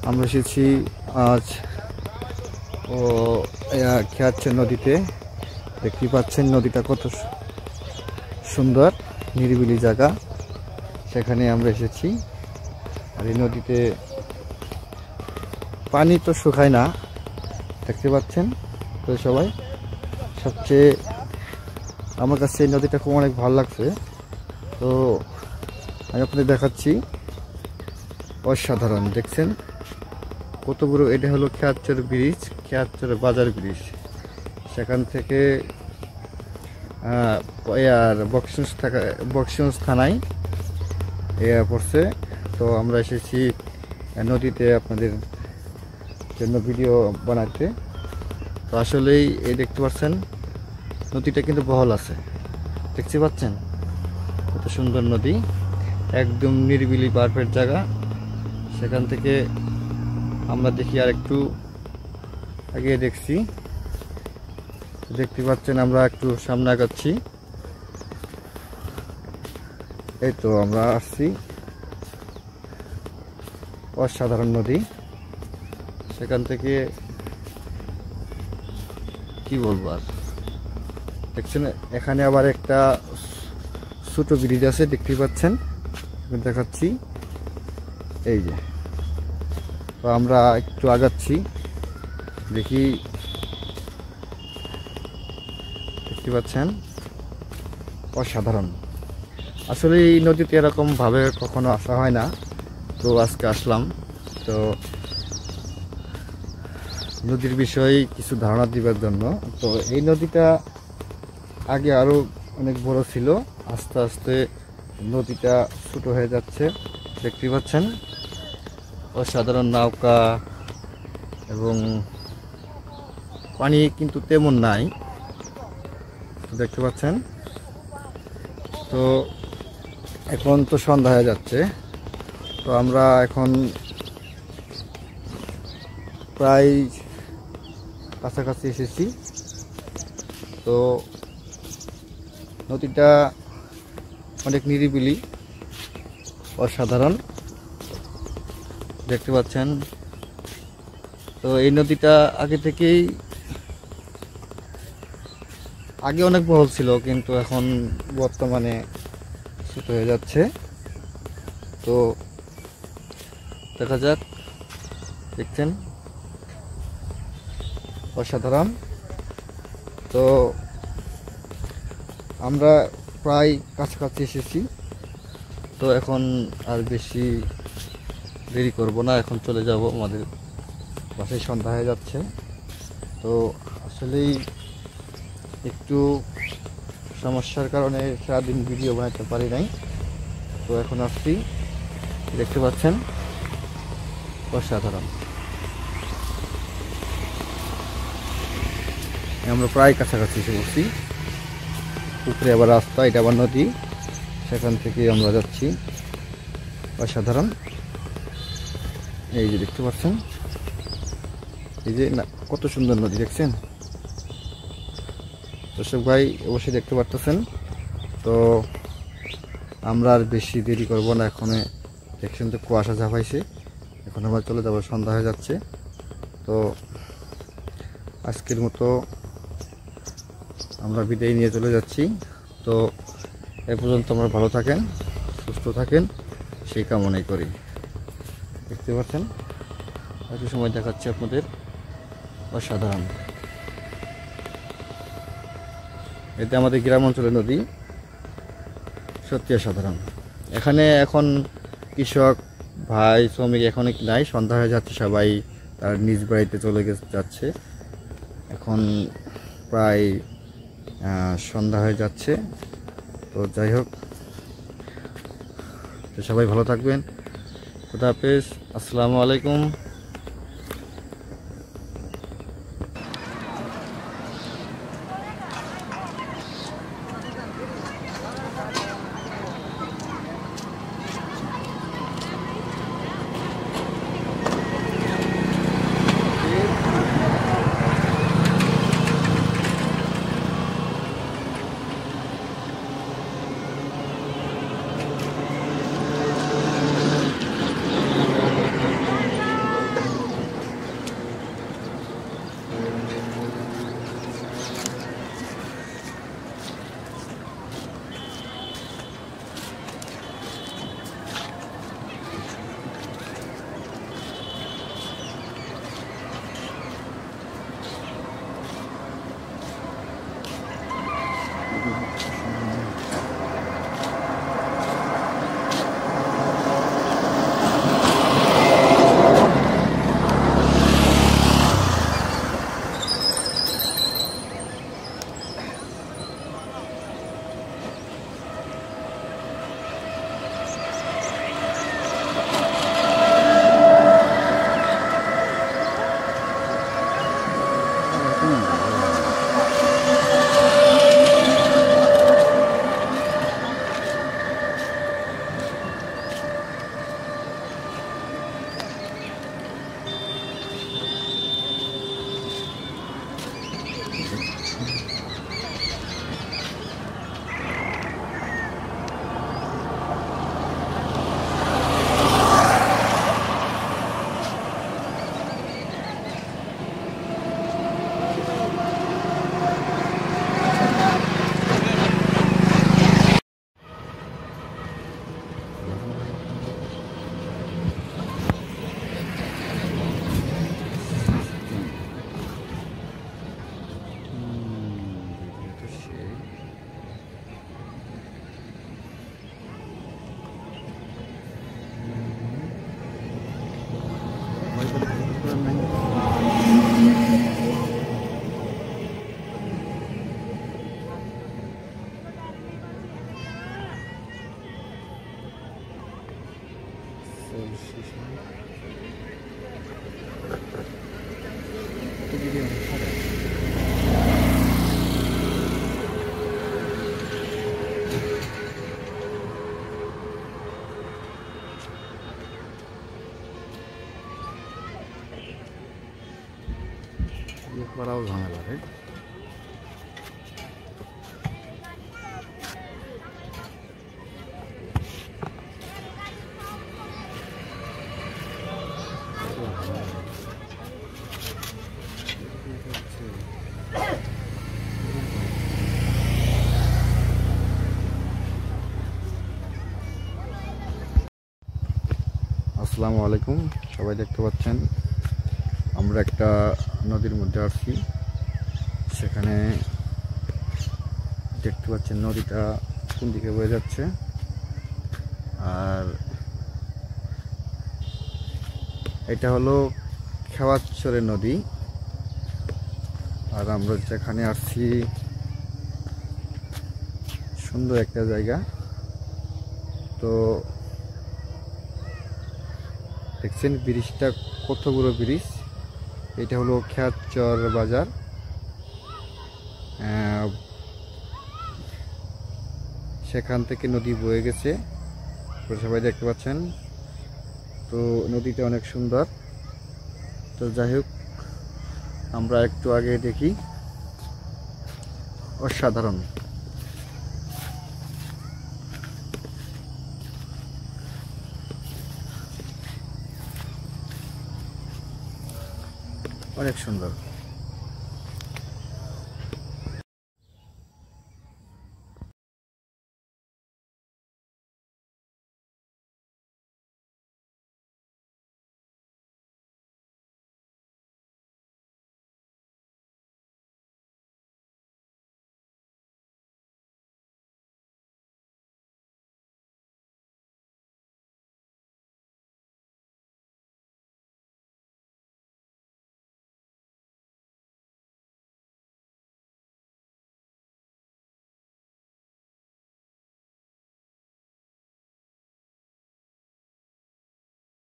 আমরা এসেছি আজ ও খেয়াচ্ছেন নদীতে। দেখতে পাচ্ছেন নদীটা কত সুন্দর, নিরিবিলি জায়গা, সেখানে আমরা এসেছি। আর এই নদীতে পানি তো শুকায় না, দেখতে পাচ্ছেন তো সবাই। সবচেয়ে আমার কাছে এই নদীটা খুব অনেক ভালো লাগছে, তো আমি আপনাদের দেখাচ্ছি। অসাধারণ, দেখছেন কত বড়। এটা হলো খেয়াচ্ছর ব্রিজ, খেয়াচ্ছর বাজার ব্রিজ। সেখান থেকে আর বক্সিগঞ্জ থানায় পড়ছে। তো আমরা এসেছি নদীতে আপনাদের জন্য ভিডিও বানাতে। তো আসলেই এই দেখতে পাচ্ছেন নদীটা কিন্তু বহল আছে, দেখতে পাচ্ছেন কত সুন্দর নদী, একদম নিরিবিলি পারফেক্ট জায়গা। সেখান থেকে আমরা দেখি আর একটু আগে দেখছি, দেখতে পাচ্ছেন আমরা একটু সামনে আগাচ্ছি। এই তো আমরা আসছি, অসাধারণ নদী। সেখান থেকে কি বলবো আর, দেখছেন এখানে আবার একটা ছোট ব্রিজ আছে, দেখতে পাচ্ছেন, দেখাচ্ছি এই যে। তো আমরা একটু আগাচ্ছি, দেখি, দেখতে পাচ্ছেন অসাধারণ। আসলে এই নদীতে এরকম ভাবে কখনো আসা হয় না, তো আজকে আসলাম। তো নদীর বিষয়ে কিছু ধারণা দিবার জন্য। তো এই নদীটা আগে আরো অনেক বড় ছিল, আস্তে আস্তে নদীটা ছোট হয়ে যাচ্ছে, দেখতে পাচ্ছেন। অসাধারণ নৌকা এবং পানি কিন্তু তেমন নাই, দেখতে পাচ্ছেন। তো এখন তো সন্ধ্যা হয়ে যাচ্ছে, তো আমরা এখন প্রায় কাছাকাছি এসেছি। তো নদীটা অনেক নিরিবিলি, অসাধারণ, দেখতে পাচ্ছেন। তো এই নদীটা আগে অনেক বহল ছিল, কিন্তু এখন বর্তমানে ছোট হয়ে যাচ্ছে। তো দেখা যাক, দেখছেন অসাধারণ। তো আমরা প্রায় কাছাকাছি এসেছি, তো এখন আর বেশি দেরি করব না, এখন চলে যাব আমাদের বাসায়, সন্ধ্যা হয়ে যাচ্ছে। তো আসলেই একটু সমস্যার কারণে সারাদিন ভিডিও বানাতে পারি নাই, তো এখন আসছি, দেখতে পাচ্ছেন অসাধারণ। আমরা প্রায় কাছাকাছি এসে পড়ছি, উপরে আবার রাস্তা, এটা আবার নদী, সেখান থেকে আমরা যাচ্ছি। অসাধারণ, এই যে দেখতে পাচ্ছেন, এই যে না কত সুন্দর নদী, দেখছেন দর্শক ভাই, অবশ্যই দেখতে পারতেছেন। তো আমরা আর বেশি দেরি করব না, এখন দেখছেন তো কুয়াশা ঝাঁপাইছে, এখন আমরা চলে যাব, সন্ধ্যা হয়ে যাচ্ছে। তো আজকের মতো আমরা বিদায় নিয়ে চলে যাচ্ছি। তো এ পর্যন্ত আমরা ভালো থাকেন, সুস্থ থাকেন, সেই কামনাই করি। দেখতে পাচ্ছেন একটু সময় দেখাচ্ছি আপনাদের, অসাধারণ। এতে আমাদের গ্রাম অঞ্চলের নদী, সত্যি অসাধারণ। এখানে এখন কৃষক ভাই শ্রমিক এখন নাই, সন্ধ্যা হয়ে যাচ্ছে, সবাই তার নিজ বাড়িতে চলে যাচ্ছে। এখন প্রায় সন্ধ্যা হয়ে যাচ্ছে। তো যাই হোক, তো সবাই ভালো থাকবেন, খুদা হাফেজ, আসসালামু আলাইকুম। করাও ঝামেলা রে। আসসালামু আলাইকুম, সবাই দেখতে পাচ্ছেন আমরা একটা নদীর মধ্যে আসছি। সেখানে দেখতে পাচ্ছেন নদীটা কোন দিকে বয়ে যাচ্ছে। আর এটা হলো খেওয়াচ্ছরের নদী। আর আমরা যেখানে আসছি সুন্দর একটা জায়গা। তো দেখছেন ব্রিজটা কত বড় ব্রিজ। এটা হলো খেয়াচ্চর বাজার। সেখান থেকে নদী বয়ে গেছে, সবাই দেখতে পাচ্ছেন। তো নদীটা অনেক সুন্দর। তো যাই হোক, আমরা একটু আগে দেখি, অসাধারণ। অনেক সুন্দর।